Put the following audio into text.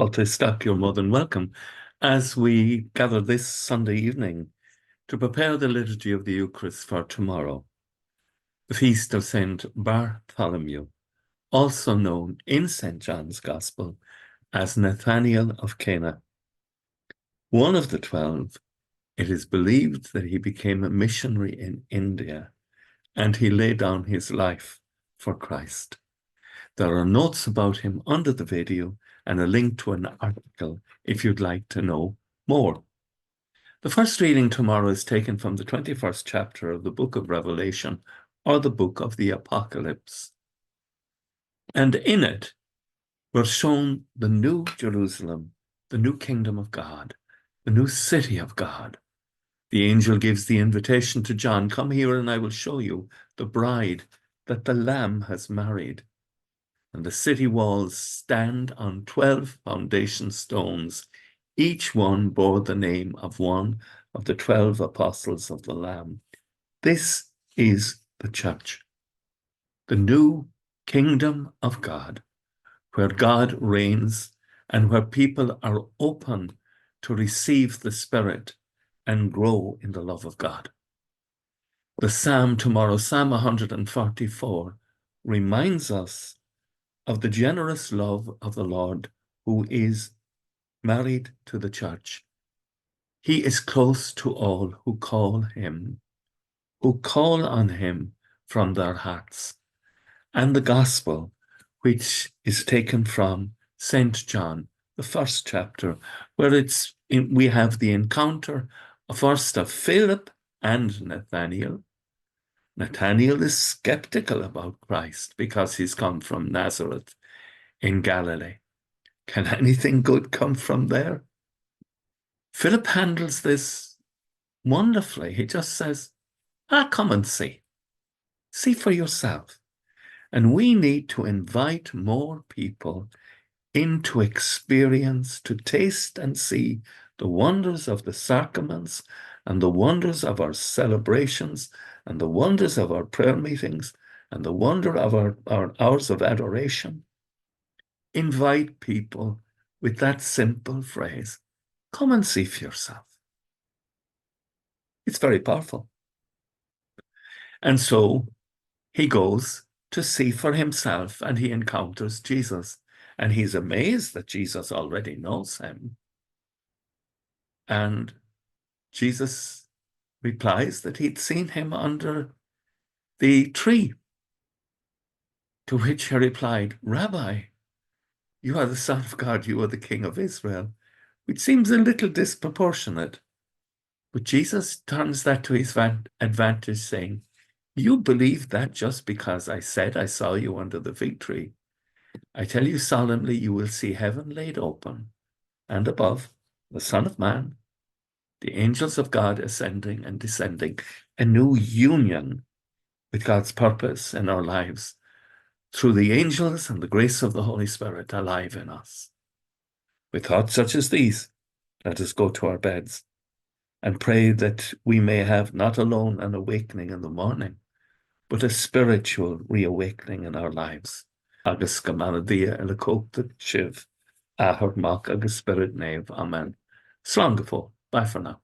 Well, to start, you're more than welcome as we gather this Sunday evening to prepare the Liturgy of the Eucharist for tomorrow, the feast of St. Bartholomew, also known in St. John's Gospel as Nathaniel of Cana. One of the 12, it is believed that he became a missionary in India and he laid down his life for Christ. There are notes about him under the video and a link to an article if you'd like to know more. The first reading tomorrow is taken from the 21st chapter of the book of Revelation, or the book of the Apocalypse. And in it, we're shown the new Jerusalem, the new kingdom of God, the new city of God. The angel gives the invitation to John, "Come here and I will show you the bride that the Lamb has married." And the city walls stand on 12 foundation stones. Each one bore the name of one of the 12 apostles of the Lamb. This is the church, the new kingdom of God, where God reigns and where people are open to receive the Spirit and grow in the love of God. The psalm tomorrow, Psalm 144, reminds us of the generous love of the Lord, who is married to the church. He is close to all who call him, who call on him from their hearts. And the gospel, which is taken from St. John, the first chapter, where we have the encounter first of Philip and Nathaniel. Nathaniel is skeptical about Christ because he's come from Nazareth in Galilee. Can anything good come from there? Philip handles this wonderfully. He just says, come and see. See for yourself. And we need to invite more people into experience, to taste and see the wonders of the sacraments and the wonders of our celebrations and the wonders of our prayer meetings and the wonder of our hours of adoration. Invite people with that simple phrase, "Come and see for yourself." It's very powerful. And so he goes to see for himself and he encounters Jesus. And he's amazed that Jesus already knows him. And Jesus replies that he'd seen him under the tree. To which he replied, "Rabbi, you are the Son of God, you are the King of Israel," which seems a little disproportionate. But Jesus turns that to his advantage, saying, "You believe that just because I said I saw you under the fig tree. I tell you solemnly, you will see heaven laid open, and above, the Son of Man, the angels of God ascending and descending, a new union with God's purpose in our lives through the angels and the grace of the Holy Spirit alive in us." With thoughts such as these, let us go to our beds and pray that we may have not alone an awakening in the morning, but a spiritual reawakening in our lives. Agus gamanadia elakota shiv, ahar mak agus spirit nave. Amen. Slán go fóill. Bye for now.